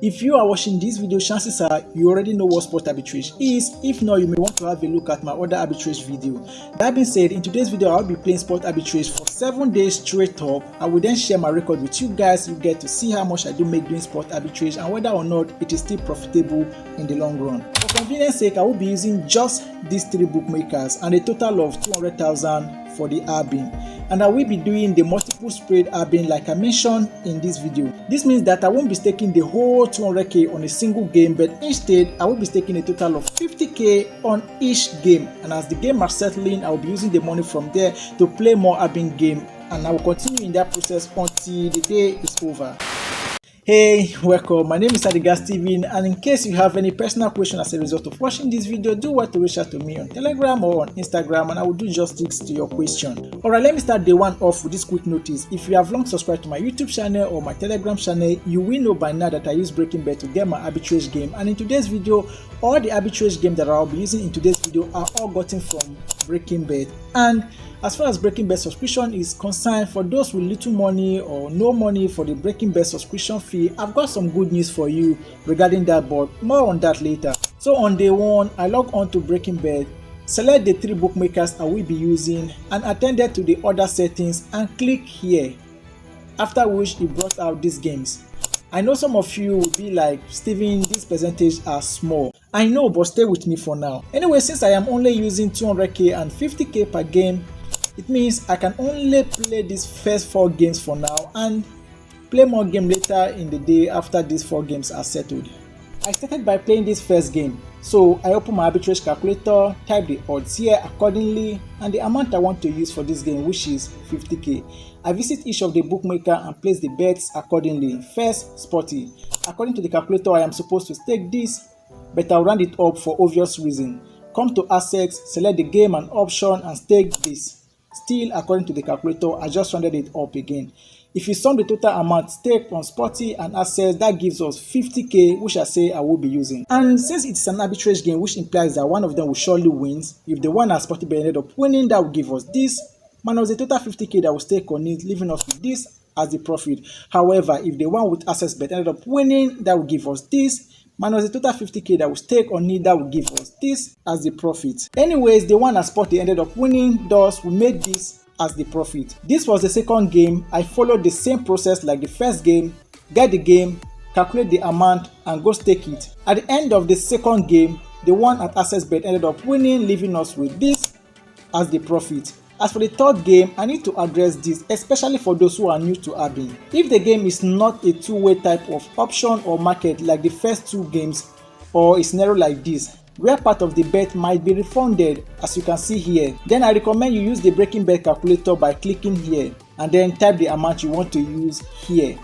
If you are watching this video, chances are you already know what sport arbitrage is. If not, you may want to have a look at my other arbitrage video. That being said, in today's video I'll be playing sport arbitrage for 7 days straight up. I will then share my record with you guys. You get to see how much I do make doing sport arbitrage and whether or not it is still profitable in the long run. For convenience sake, I will be using just these 3 bookmakers and a total of 200,000 for the arbing. And I will be doing the multiple spread arbing like I mentioned in this video. This means that I won't be staking the whole 200k on a single game, but instead I will be staking a total of 50k on each game, and as the game are settling, I will be using the money from there to play more arbing game, and I will continue in that process until the day is over. Hey, welcome. My name is Steven, and in case you have any personal question as a result of watching this video, do what to reach out to me on Telegram or on Instagram, and I will do justice to your question. Alright, let me start day one off with this quick notice. If you have long subscribed to my YouTube channel or my Telegram channel, you will know by now that I use Breaking Bet to get my arbitrage game, and in today's video, all the arbitrage game that I'll be using in today's video are all gotten from Breaking Bet. And as far as Breaking Bet subscription is concerned, for those with little money or no money for the Breaking Bet subscription fee, I've got some good news for you regarding that, but more on that later. So on day one, I log on to Breaking Bet, select the 3 bookmakers I will be using, and attended to the other settings and click here. After which it brought out these games. I know some of you will be like, Steven, these percentages are small. I know, but stay with me for now. Anyway, since I am only using 200k and 50k per game, it means I can only play these first 4 games for now and play more game later in the day after these 4 games are settled. I started by playing this first game, so I open my arbitrage calculator, type the odds here accordingly and the amount I want to use for this game, which is 50k. I visit each of the bookmaker and place the bets accordingly. First, Sporty. According to the calculator, I am supposed to stake this, but I'll round it up for obvious reason. Come to assets, select the game and option and stake this. Still, according to the calculator, I just rounded it up again. If you sum the total amount staked on Sporty and assets, that gives us 50k, which I say I will be using. And since it's an arbitrage game, which implies that one of them will surely win, if the one at Sporty bet ended up winning, that will give us this, minus the total 50k that will stake on it, leaving us with this as the profit. However, if the one with assets bet ended up winning, that will give us this, minus the total 50k that will stake on it, that will give us this as the profit. Anyways, the one at Sporty ended up winning, thus we made this as the profit. This was the second game. I followed the same process like the first game, get the game, calculate the amount and go stake it. At the end of the second game, the one at assets bet ended up winning, leaving us with this as the profit. As for the third game, I need to address this, especially for those who are new to arbing. If the game is not a two-way type of option or market like the first 2 games, or a scenario like this, where part of the bet might be refunded, as you can see here, then I recommend you use the Breaking Bet calculator by clicking here and then type the amount you want to use here.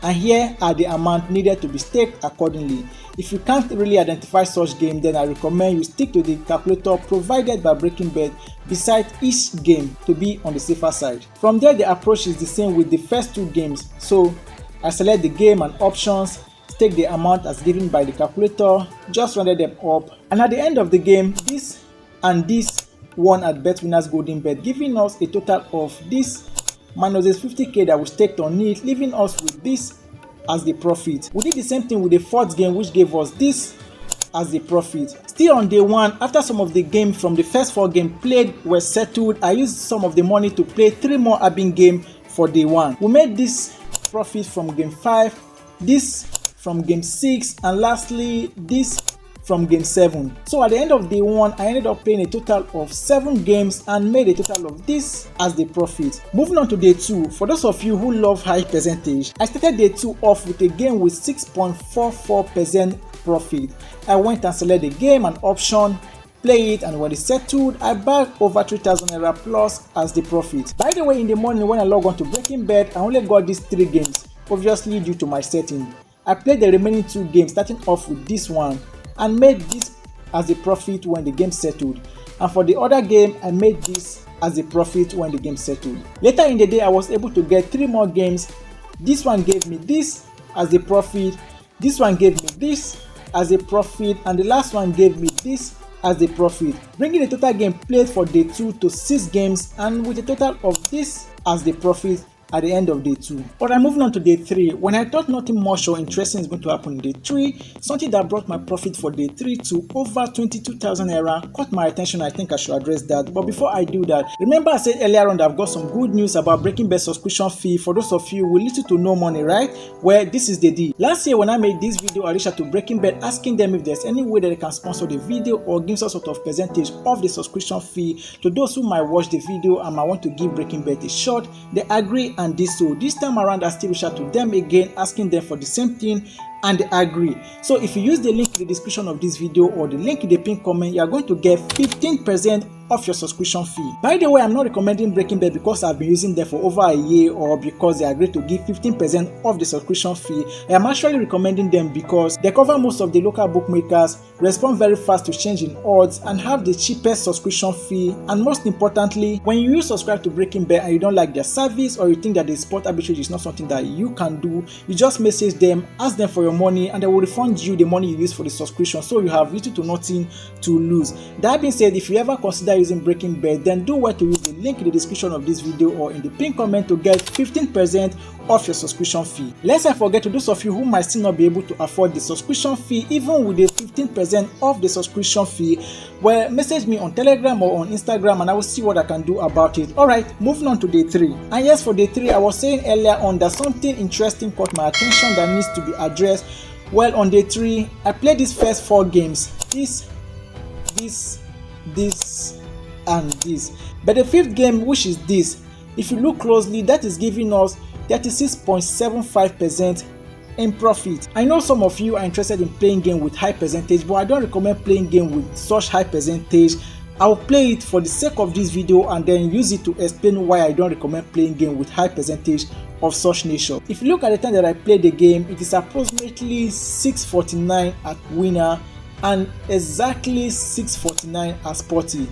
And here are the amount needed to be staked accordingly. If you can't really identify such game, then I recommend you stick to the calculator provided by Breaking Bet beside each game to be on the safer side. From there, the approach is the same with the first 2 games. So I select the game and options, stake the amount as given by the calculator, just rounded them up, and at the end of the game, this and this won at Bet Winners Golden Bet, giving us a total of this minus this 50k that we staked on it, leaving us with this as the profit. We did the same thing with the 4th game, which gave us this as the profit. Still on day 1, after some of the games from the first 4 games played were settled, I used some of the money to play 3 more arbing games for day 1. We made this profit from game 5, this from game 6, and lastly this from game 7. So at the end of day 1, I ended up playing a total of 7 games and made a total of this as the profit. Moving on to day 2, for those of you who love high percentage, I started day 2 off with a game with 6.44% profit. I went and selected the game and option, play it, and when it's settled, I bagged over 3,000 naira plus as the profit. By the way, in the morning when I log on to Breaking Bet, I only got these 3 games, obviously due to my setting. I played the remaining 2 games starting off with this one and made this as the profit when the game settled, and for the other game I made this as the profit when the game settled. Later in the day, I was able to get 3 more games. This one gave me this as the profit, this one gave me this as a profit, and the last one gave me this as the profit, bringing the total game played for day 2 to 6 games, and with a total of this as the profit at the end of day 2. But I'm moving on to day 3. When I thought nothing much or interesting is going to happen in day 3, something that brought my profit for day 3 to over 22,000 naira caught my attention. I think I should address that. But before I do that, remember I said earlier on that I've got some good news about Breaking Bet subscription fee for those of you with little to no money, right? Well, this is the deal. Last year when I made this video, I reached out to Breaking Bet asking them if there's any way that they can sponsor the video or give some sort of percentage of the subscription fee to those who might watch the video and might want to give Breaking Bet a shot. They agree and did so. This time around, I still reached out to them again asking them for the same thing, and they agree. So if you use the link in the description of this video or the link in the pinned comment, you are going to get 15% off your subscription fee. By the way, I'm not recommending Breaking Bet because I've been using them for over a year or because they agreed to give 15% off the subscription fee. I am actually recommending them because they cover most of the local bookmakers, respond very fast to change in odds, and have the cheapest subscription fee. And most importantly, when you subscribe to Breaking Bet and you don't like their service or you think that the sport arbitrage is not something that you can do, you just message them, ask them for your money, and they will refund you the money you use for the subscription, so you have little to nothing to lose. That being said, if you ever consider using Breaking Bet, then do well to use the link in the description of this video or in the pinned comment to get 15% off your subscription fee. Let's not forget, to those of you who might still not be able to afford the subscription fee, even with the 15% off the subscription fee, well, message me on Telegram or on Instagram and I will see what I can do about it. Alright, moving on to day 3. And yes, for day 3, I was saying earlier on that something interesting caught my attention that needs to be addressed. Well, on day 3, I played these first 4 games. This, and this. But the 5th game, which is this, if you look closely, that is giving us 36.75% in profit. I know some of you are interested in playing game with high percentage, but I don't recommend playing game with such high percentage. I'll play it for the sake of this video and then use it to explain why I don't recommend playing game with high percentage of such nature. If you look at the time that I played the game, it is approximately 6:49 at winner and exactly 6:49 at sporty.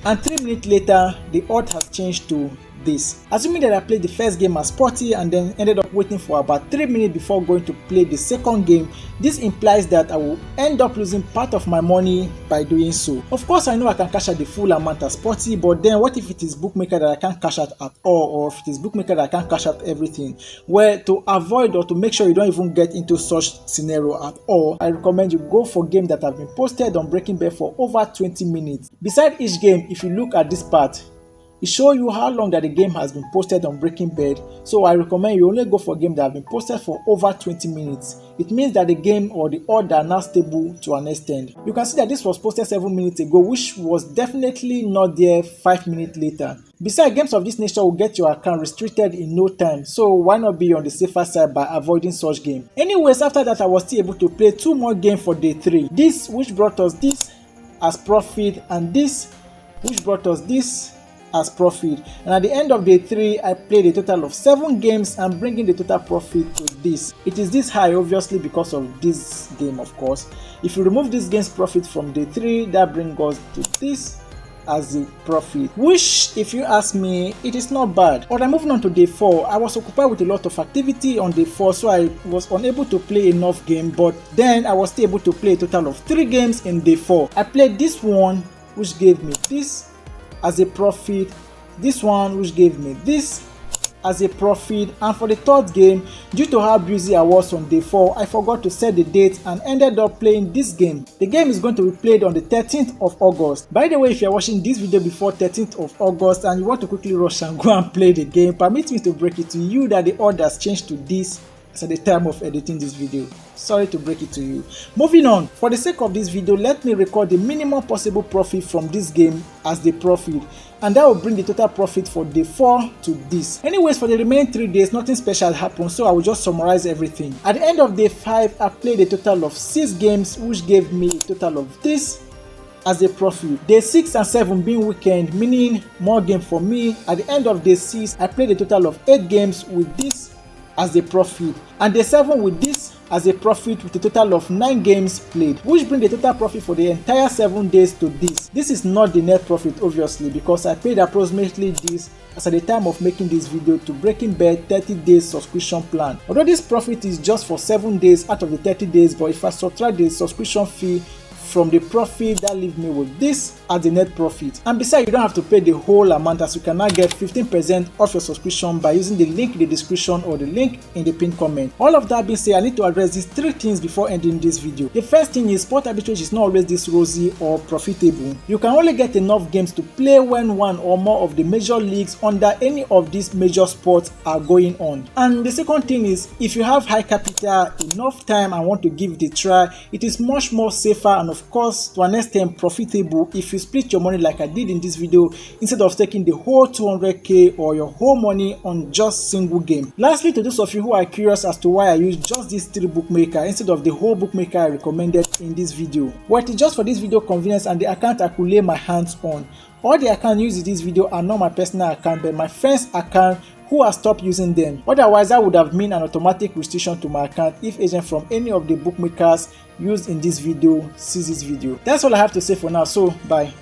And 3 minutes later, the odd has changed to this. Assuming that I played the first game as sporty and then ended up waiting for about 3 minutes before going to play the second game, this implies that I will end up losing part of my money by doing so. Of course, I know I can cash out the full amount as sporty, but then what if it is bookmaker that I can't cash out at all, or if it is bookmaker that I can't cash out everything? Well, to avoid or to make sure you don't even get into such scenario at all, I recommend you go for games that have been posted on Breaking Bet for over 20 minutes. Beside each game, if you look at this part, it shows you how long that the game has been posted on Breaking Bet. So I recommend you only go for games that have been posted for over 20 minutes. It means that the game or the odds are now stable to an extent. You can see that this was posted 7 minutes ago, which was definitely not there 5 minutes later. Besides, games of this nature will get your account restricted in no time, so why not be on the safer side by avoiding such game? Anyways, after that I was still able to play 2 more games for day 3. This, which brought us this as profit, and this, which brought us this as profit. And at the end of day 3, I played a total of 7 games and bringing the total profit to this. It is this high obviously because of this game, of course. If you remove this game's profit from day 3, that brings us to this as the profit, which, if you ask me, it is not bad. But I'm moving on to day 4. I was occupied with a lot of activity on day 4, so I was unable to play enough game, but then I was still able to play a total of 3 games in day 4. I played this one, which gave me this as a profit, this one which gave me this as a profit, and for the 3rd game, due to how busy I was on day 4, I forgot to set the date and ended up playing this game. The game is going to be played on the 13th of August. By the way, if you're watching this video before 13th of August and you want to quickly rush and go and play the game, permit me to break it to you that the order has changed to this at the time of editing this video. Sorry to break it to you. Moving on, for the sake of this video, let me record the minimum possible profit from this game as the profit, and that will bring the total profit for day 4 to this. Anyways, for the remaining 3 days, nothing special happened, so I will just summarize everything. At the end of day 5, I played a total of 6 games, which gave me a total of this as a profit. Day 6 and 7 being weekend, meaning more game for me. At the end of day 6, I played a total of 8 games with this as a profit, and day 7 with this as a profit, with a total of 9 games played, which bring the total profit for the entire 7 days to this. This is not the net profit obviously, because I paid approximately this as at the time of making this video to Breaking Bet 30 days subscription plan. Although this profit is just for 7 days out of the 30 days, but if I subtract the subscription fee from the profit. That leave me with this as the net profit. And besides, you don't have to pay the whole amount, as you can now get 15% off your subscription by using the link in the description or the link in the pinned comment. All of that being said, I need to address these 3 things before ending this video. The first thing is sport arbitrage is not always this rosy or profitable. You can only get enough games to play when one or more of the major leagues under any of these major sports are going on. And the second thing is, if you have high capital, enough time and want to give it a try, it is much more safer and of course to an extent profitable if you split your money like I did in this video, instead of taking the whole 200k or your whole money on just single game. Lastly, to those of you who are curious as to why I use just these 3 bookmakers instead of the whole bookmaker I recommended in this video, well, it is just for this video convenience and the account I could lay my hands on. All the accounts used in this video are not my personal account but my friend's account who has stopped using them. Otherwise, that would have meant an automatic restriction to my account if agent from any of the bookmakers used in this video sees this video. That's all I have to say for now, so bye.